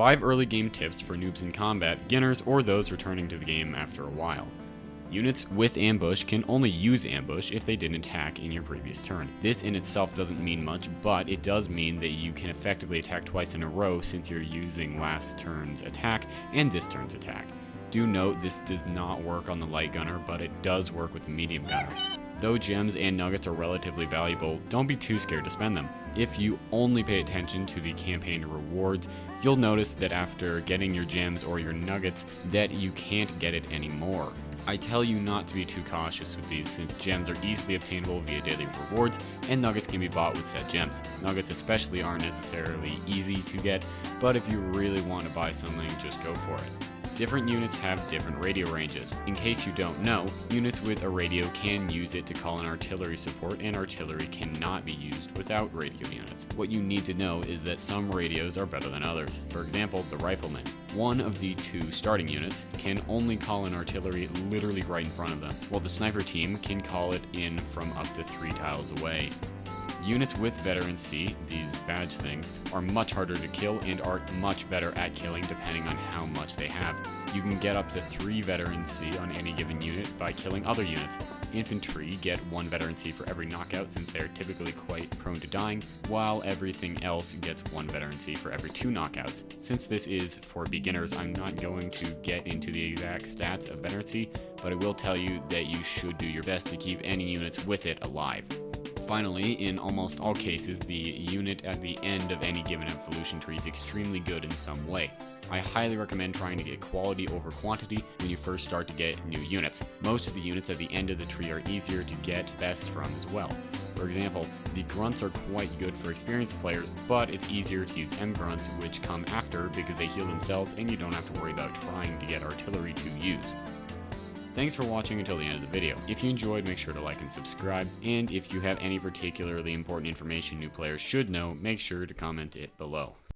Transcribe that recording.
5 early game tips for noobs in combat, beginners, or those returning to the game after a while. Units with ambush can only use ambush if they didn't attack in your previous turn. This in itself doesn't mean much, but it does mean that you can effectively attack twice in a row since you're using last turn's attack and this turn's attack. Do note this does not work on the light gunner, but it does work with the medium gunner. Though gems and nuggets are relatively valuable, don't be too scared to spend them. If you only pay attention to the campaign rewards, you'll notice that after getting your gems or your nuggets, that you can't get it anymore. I tell you not to be too cautious with these since gems are easily obtainable via daily rewards and nuggets can be bought with said gems. Nuggets especially aren't necessarily easy to get, but if you really want to buy something, just go for it. Different units have different radio ranges. In case you don't know, units with a radio can use it to call in artillery support, and artillery cannot be used without radio units. What you need to know is that some radios are better than others. For example, the rifleman. One of the 2 starting units can only call in artillery literally right in front of them, while the sniper team can call it in from up to 3 tiles away. Units with Veterancy, these badge things, are much harder to kill and are much better at killing depending on how much they have. You can get up to 3 Veterancy on any given unit by killing other units. Infantry get 1 Veterancy for every knockout since they are typically quite prone to dying, while everything else gets 1 Veterancy for every 2 knockouts. Since this is for beginners, I'm not going to get into the exact stats of Veterancy, but I will tell you that you should do your best to keep any units with it alive. Finally, in almost all cases, the unit at the end of any given evolution tree is extremely good in some way. I highly recommend trying to get quality over quantity when you first start to get new units. Most of the units at the end of the tree are easier to get best from as well. For example, the grunts are quite good for experienced players, but it's easier to use M-grunts, which come after because they heal themselves and you don't have to worry about trying to get artillery to use. Thanks for watching until the end of the video. If you enjoyed, make sure to like and subscribe, and if you have any particularly important information new players should know, make sure to comment it below.